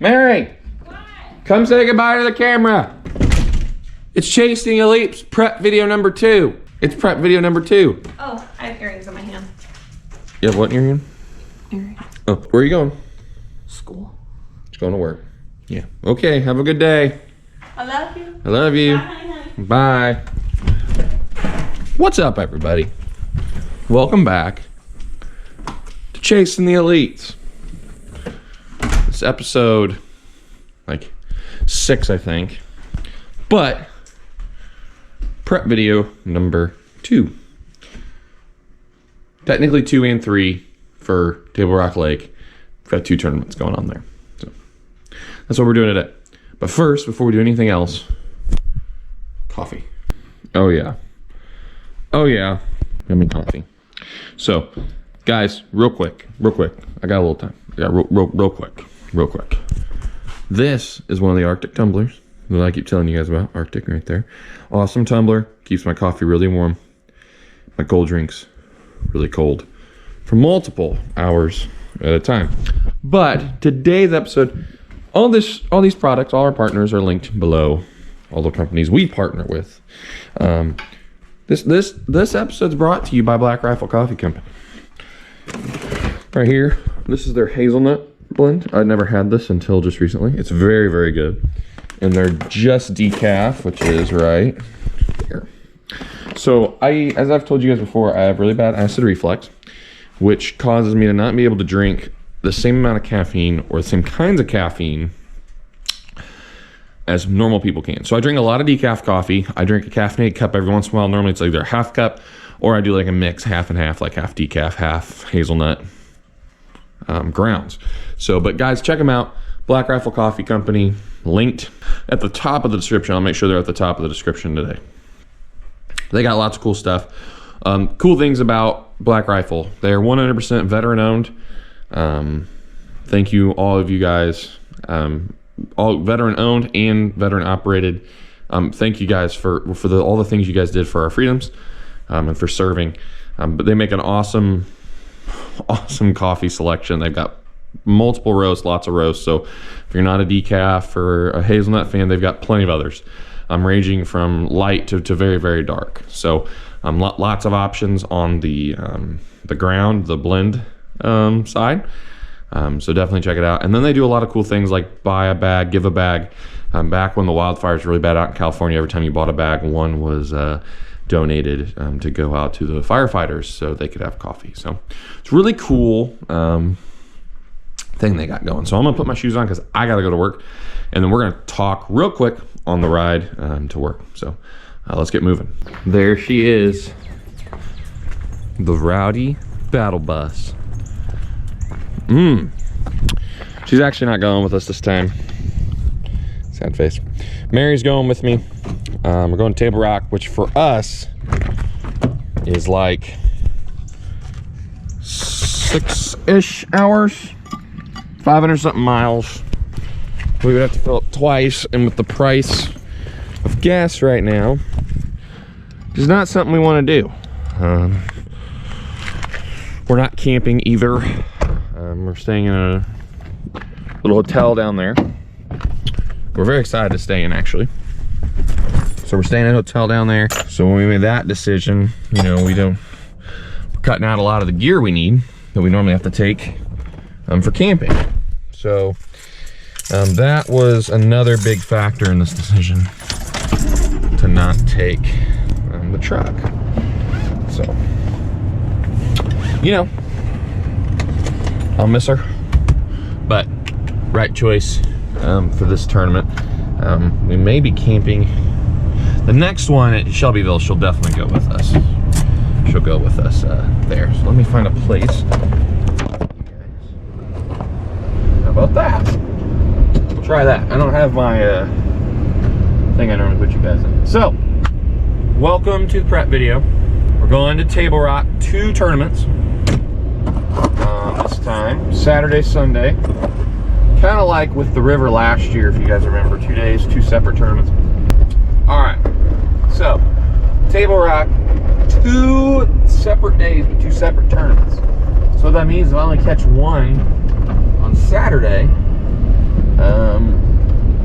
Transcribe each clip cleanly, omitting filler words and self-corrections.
Mary! What? Come say goodbye to the camera. It's Chasing Elite's prep video number 2. It's prep video number 2. Oh, I have earrings in my hand. You have what in your hand? Earrings. Oh, where are you going? School. Just going to work. Yeah. Okay, have a good day. I love you. I love you. Bye, honey. Bye. What's up, everybody? Welcome back to Chasing the Elites. This episode, like 6, I think. But prep video number 2. Technically 2 and 3 for Table Rock Lake. We've got 2 tournaments going on there. So that's what we're doing today. But first, before we do anything else, coffee. Oh yeah. Oh yeah. Yummy coffee. So, guys, real quick. I got a little time. I got real quick. This is one of the Arctic tumblers that I keep telling you guys about. Arctic right there. Awesome tumbler. Keeps my coffee really warm. My cold drinks really cold for multiple hours at a time. But today's episode, all these products, all our partners are linked below. All the companies we partner with. This episode's brought to you by Black Rifle Coffee Company. Right here, this is their hazelnut blend. I'd never had this until just recently. It's very, very good. And they're just decaf, which is right here. So as I've told you guys before, I have really bad acid reflux, which causes me to not be able to drink the same amount of caffeine or the same kinds of caffeine as normal people can. So I drink a lot of decaf coffee. I drink a caffeinated cup every once in a while. Normally it's either a half cup or I do like a mix, half and half, like half decaf, half hazelnut grounds. So, but guys, check them out. Black Rifle Coffee Company, linked at the top of the description. I'll make sure they're at the top of the description today. They got lots of cool stuff. Cool things about Black Rifle. They're 100% veteran owned. Thank you, all of you guys. All veteran owned and veteran operated. Thank you guys for all the things you guys did for our freedoms and for serving. But they make an awesome coffee selection. They've got multiple roasts, lots of roasts. So if you're not a decaf or a hazelnut fan, they've got plenty of others. Ranging from light to very, very dark. So lots of options on the ground, the blend side. So definitely check it out. And then they do a lot of cool things like buy a bag, give a bag. Back when the wildfires were really bad out in California, every time you bought a bag, one was donated to go out to the firefighters so they could have coffee. So it's really cool thing they got going. So I'm gonna put my shoes on because I gotta go to work. And then we're gonna talk real quick on the ride to work. So let's get moving. There she is, the Rowdy Battle Bus. She's actually not going with us this time. Sad face. Mary's going with me. We're going to Table Rock, which for us is like 6-ish hours, 500 something miles. We would have to fill up twice, and with the price of gas right now, it's not something we want to do. We're not camping either. We're staying in a little hotel down there. We're very excited to stay in, actually. So we're staying in a hotel down there. So when we made that decision, you know, we're cutting out a lot of the gear we need that we normally have to take for camping. So that was another big factor in this decision to not take the truck. So, you know, I'll miss her, but right choice for this tournament. We may be camping. The next one at Shelbyville, she'll definitely go with us. She'll go with us there. So let me find a place. How about that? We'll try that. I don't have my thing I normally put you guys in. So, welcome to the prep video. We're going to Table Rock, 2 tournaments. This time, Saturday, Sunday. Kind of like with the river last year, if you guys remember, 2 days, 2 separate tournaments. All right, so Table Rock, 2 separate days with 2 separate tournaments. So that means if I only catch one on Saturday,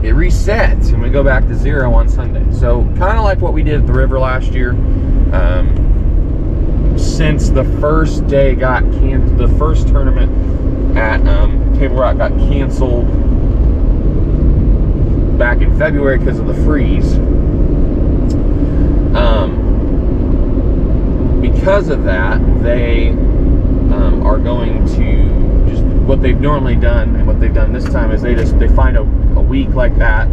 it resets and we go back to 0 on Sunday. So kind of like what we did at the river last year. Since the first day the first tournament at Table Rock got canceled back in February because of the freeze. Because of that, they are going to just what they've normally done, and what they've done this time is they find a week like that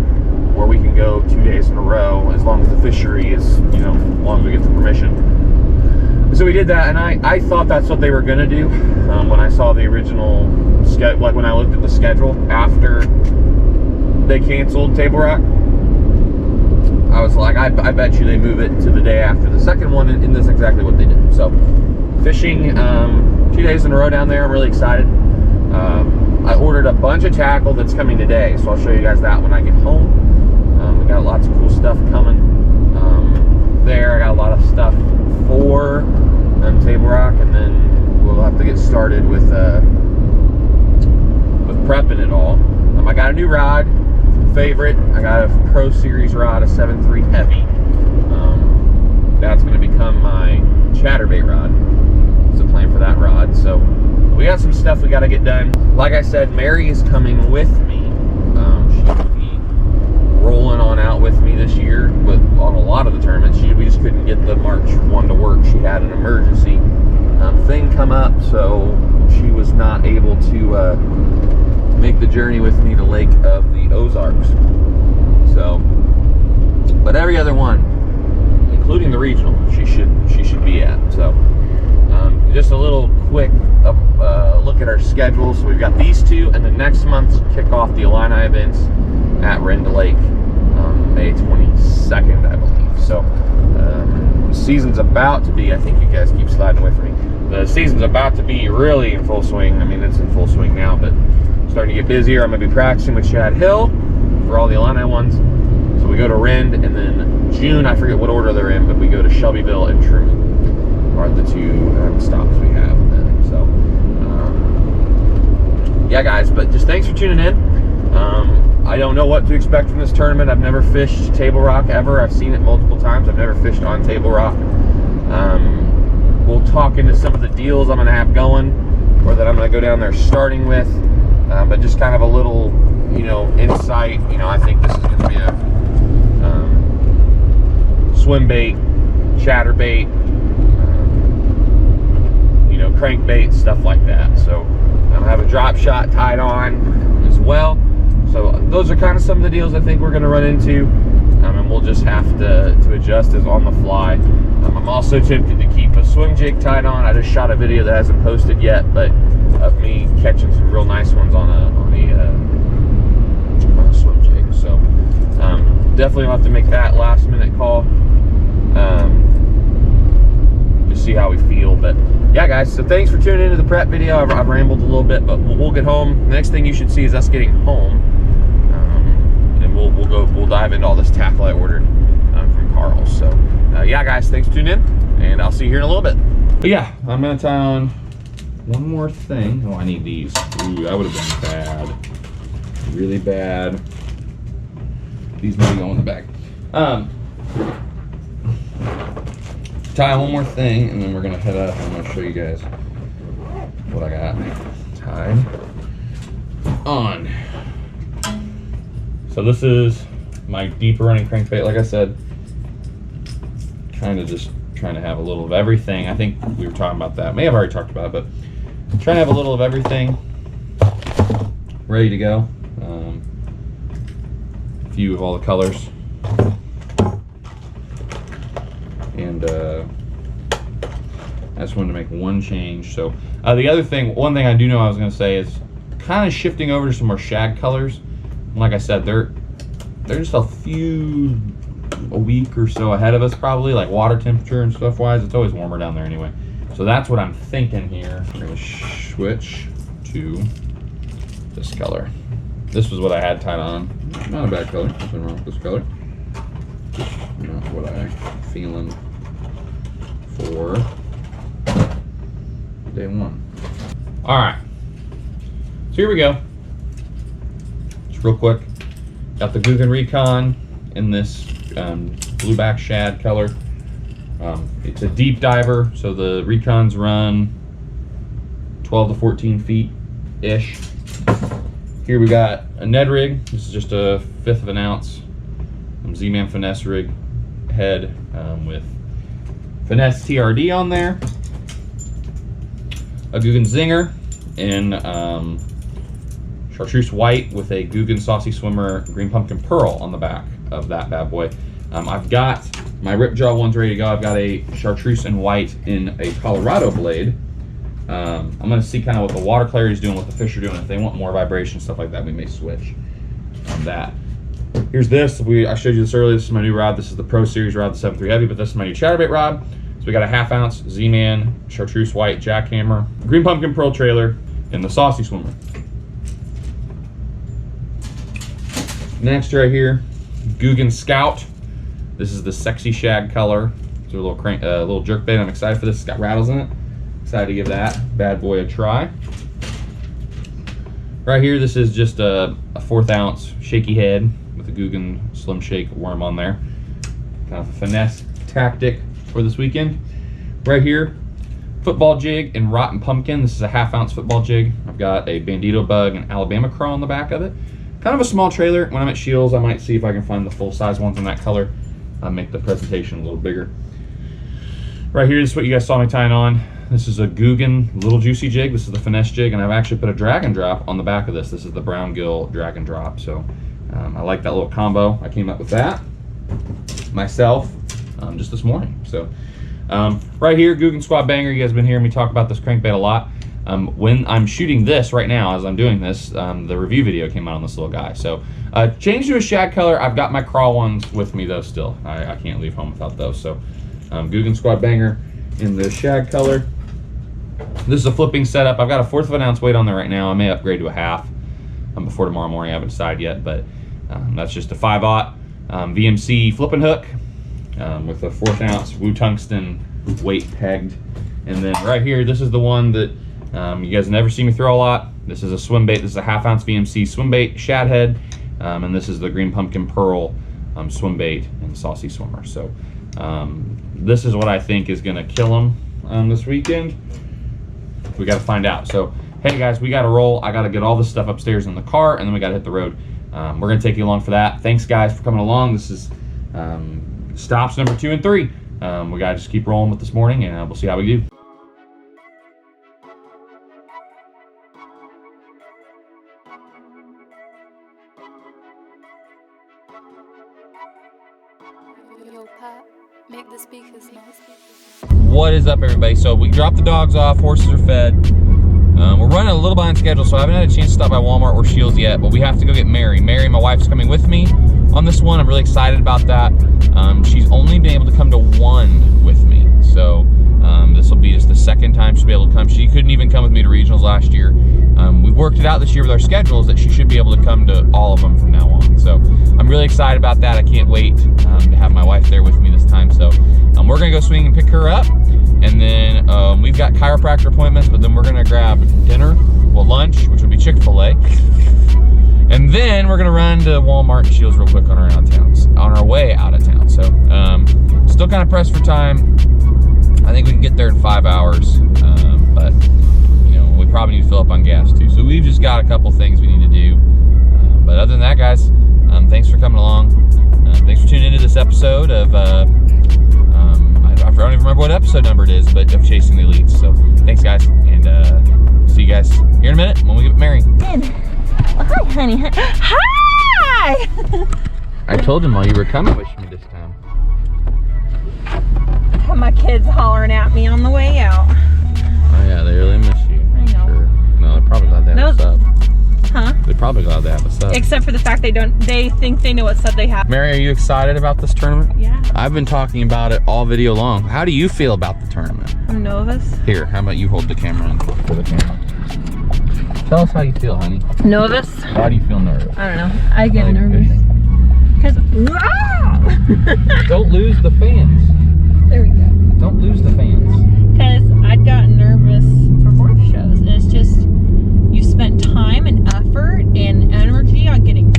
where we can go 2 days in a row, as long as the fishery is, as long as we get the permission. So we did that, and I thought that's what they were gonna do when I saw the original schedule, like when I looked at the schedule after they canceled Table Rock. I was like, I bet you they move it to the day after the second one, and that's exactly what they did. So, fishing 2 days in a row down there. I'm really excited. I ordered a bunch of tackle that's coming today, so I'll show you guys that when I get home. We got lots of cool stuff coming there. I got a lot of stuff for Table Rock, and then we'll have to get started with prepping it all. I got a new rod. Favorite. I got a Pro Series rod, a 7.3 heavy. That's going to become my chatterbait rod. It's a plan for that rod. So we got some stuff we got to get done. Like I said, Mary is coming with me. She will be rolling on out with me this year on a lot of the tournaments. We just couldn't get the March one to work. She had an emergency thing come up, so she was not able to make the journey with me to Lake of the Ozarks. So, but every other one, including the regional, she should be at. So, just a little quick look at our schedule. So we've got these two, and then next month kick off the Illini events at Renda Lake, May 22nd, I believe. So, the season's about to be. I think you guys keep sliding away from me. The season's about to be really in full swing. I mean, it's in full swing now, but starting to get busier. I'm going to be practicing with Chad Hill for all the Illini ones. So we go to Rend, and then June, I forget what order they're in, but we go to Shelbyville and Truman are the two stops we have then. So, yeah, guys, but just thanks for tuning in. I don't know what to expect from this tournament. I've never fished Table Rock ever. I've seen it multiple times. I've never fished on Table Rock. We'll talk into some of the deals I'm going to have going, or that I'm going to go down there starting with. But just kind of a little, insight. I think this is going to be a swim bait, chatterbait, crankbait, stuff like that. So I have a drop shot tied on as well. So those are kind of some of the deals I think we're going to run into, and we'll just have to adjust as on the fly. I'm also tempted to keep a swim jig tied on. I just shot a video that hasn't posted yet, but of me catching some real nice ones on a swim jig. So definitely will have to make that last minute call. Just see how we feel. But yeah, guys, so thanks for tuning into the prep video. I've rambled a little bit, but we'll get home. The next thing you should see is us getting home, and we'll dive into all this tackle I ordered from Carl. So yeah, guys, thanks for tuning in, and I'll see you here in a little bit. But yeah, I'm gonna tie on one more thing. Oh, I need these. Ooh, that would have been bad. Really bad. These maybe go in the back. Tie one more thing, and then we're gonna head up. I'm gonna show you guys what I got tied on. So this is my deeper running crankbait. Like I said, kind of just trying to have a little of everything. I think we were talking about that. May have already talked about it, but trying to have a little of everything ready to go. A few of all the colors. And I just wanted to make one change. So the other thing, one thing I do know I was going to say is kind of shifting over to some more shag colors. And like I said, they're just a week or so ahead of us probably, like water temperature and stuff wise. It's always warmer down there anyway. So that's what I'm thinking here. We're going to switch to this color. This was what I had tied on. Not a bad color. Nothing wrong with this color. Just not what I'm feeling for day one. All right. So here we go. Just real quick. Got the Guggen Recon in this blueback shad color. It's a deep diver, so the Recons run 12 to 14 feet-ish. Here we got a Ned rig. This is just a 1/5 of an ounce Z-Man finesse rig head with finesse TRD on there. A Guggen Zinger in chartreuse white with a Guggen Saucy Swimmer green pumpkin pearl on the back of that bad boy. I've got my Ripjaw ones ready to go. I've got a chartreuse and white in a Colorado blade. I'm gonna see kind of what the water clarity is doing, what the fish are doing. If they want more vibration, stuff like that, we may switch on that. Here's this. I showed you this earlier. This is my new rod. This is the Pro Series rod, the 7.3 heavy, but this is my new chatterbait rod. So we got a 1/2 ounce Z-Man chartreuse white jackhammer, green pumpkin pearl trailer, and the Saucy Swimmer. Next right here, Guggen Scout. This is the sexy shag color. It's a little little jerkbait. I'm excited for this. It's got rattles in it. Excited to give that bad boy a try. Right here, this is just a 1/4 ounce shaky head with a Guggen Slim Shake worm on there. Kind of a finesse tactic for this weekend. Right here, football jig in Rotten Pumpkin. This is a 1/2 ounce football jig. I've got a Bandito Bug and Alabama Craw on the back of it. Kind of a small trailer. When I'm at Shields, I might see if I can find the full-size ones in that color. Make the presentation a little bigger. Right here, this is what you guys saw me tying on. This is a Guggen Little Juicy jig. This is the finesse jig, and I've actually put a drag and drop on the back of this. This is the Brown Gill drag and drop. So I like that little combo. I came up with that myself just this morning. So right here, Guggen Squad Banger. You guys have been hearing me talk about this crankbait a lot. When I'm shooting this right now, as I'm doing this, the review video came out on this little guy. So changed to a shad color. I've got my crawl ones with me though still. I can't leave home without those. So Guggen Squad Banger in the shad color. This is a flipping setup. I've got a 1/4 of an ounce weight on there right now. I may upgrade to a 1/2 before tomorrow morning. I haven't decided yet, but that's just a 5/0 VMC flipping hook with a 1/4 ounce wootungsten weight pegged. And then right here, this is the one that you guys never see me throw a lot. This is a swim bait. This is a 1/2 ounce VMC swim bait shad head, and this is the green pumpkin pearl swim bait and saucy swimmer. So this is what I think is going to kill them this weekend. We got to find out. So hey guys, we got to roll. I got to get all this stuff upstairs in the car, and then we got to hit the road. We're going to take you along for that. Thanks guys for coming along. This is stops number 2 and 3. We got to just keep rolling with this morning, and we'll see how we do. Make the speakers noise. What is up, everybody? So we dropped the dogs off, horses are fed. We're running a little behind schedule, so I haven't had a chance to stop by Walmart or Shields yet, but we have to go get Mary. Mary, my wife's coming with me on this one. I'm really excited about that. She's only been able to come to one with me, so this will be just the second time she'll be able to come. She couldn't even come with me to regionals last year. We've worked it out this year with our schedules that she should be able to come to all of them from now on. So I'm really excited about that. I can't wait to have my wife there with me this time. So we're gonna go swing and pick her up, and then we've got chiropractor appointments, but then we're gonna grab dinner, well, lunch, which will be Chick-fil-A, and then we're gonna run to Walmart and Shields real quick on our way out of town. So still kind of pressed for time. I think we can get there in 5 hours, but you know, we probably need to fill up on gas too. So we've just got a couple things we need to do. But other than that, guys, thanks for coming along. Thanks for tuning into this episode of, I don't even remember what episode number it is, but of Chasing the Elites. So thanks, guys, and see you guys here in a minute when we get Mary. Well, hi, honey. Hi! I told him while you were coming, wish me this time. Have my kids hollering at me on the way out. Oh yeah, they really miss you. I know. Sure. No, they're probably glad they have us up. Huh? They're probably glad they have us up. Except for the fact they think they know what sub they have. Mary, are you excited about this tournament? Yeah. I've been talking about it all video long. How do you feel about the tournament? I'm nervous. Here, how about you hold the camera in for the camera? Tell us how you feel, honey. Nervous? Why do you feel nervous? I don't know. I get nervous. Because Don't lose the fans. there we go. Don't lose the fans. Because I'd gotten nervous for horse shows, and it's just you spent time and effort and energy on getting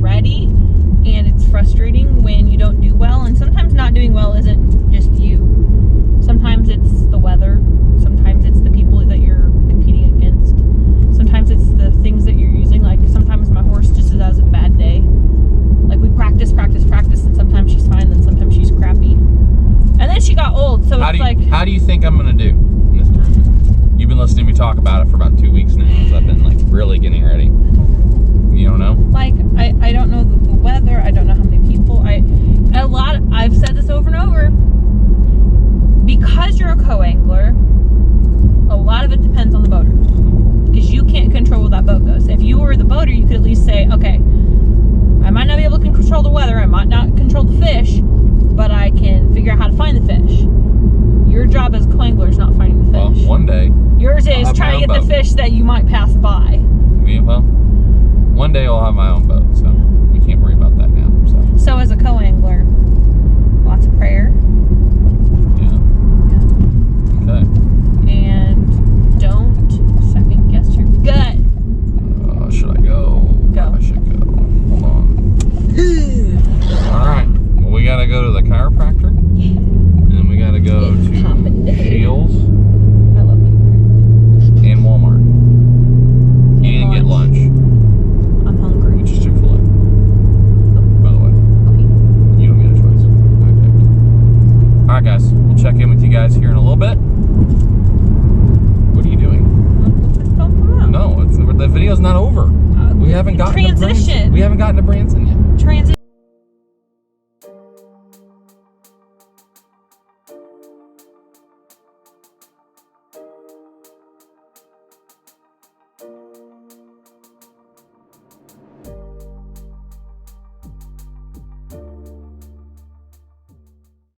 I'm gonna do in this tournament? You've been listening to me talk about it for about 2 weeks now, so I've been like really getting ready. You don't know? Like, I don't know the weather. I don't know how many people. I've said this over and over. Because you're a co-angler, a lot of it depends on the boater. Because you can't control where that boat goes. If you were the boater, you could at least say, okay, I might not be able to control the weather, I might not control the fish, but I can figure out how to find the fish. Your job as a co-angler is not finding the fish. Well, one day. Yours is trying to get the fish that you might pass by. Well, one day I'll have my own boat, so we can't worry about that now. So as a co-angler, lots of prayer. Yeah. Okay. And don't second guess your gut. Should I go? Go. I should go. Hold on. Alright. Well, we gotta go to the chiropractor. And then we gotta go to Shields I love you. and Walmart. You didn't get lunch, I'm hungry. which is Chick-fil-A. By the way. Okay. You don't get a choice. I picked. Alright, guys. We'll check in with you guys here in a little bit. What are you doing? No. No, the video's not over. We haven't gotten transition. We haven't gotten to Branson yet. Transition.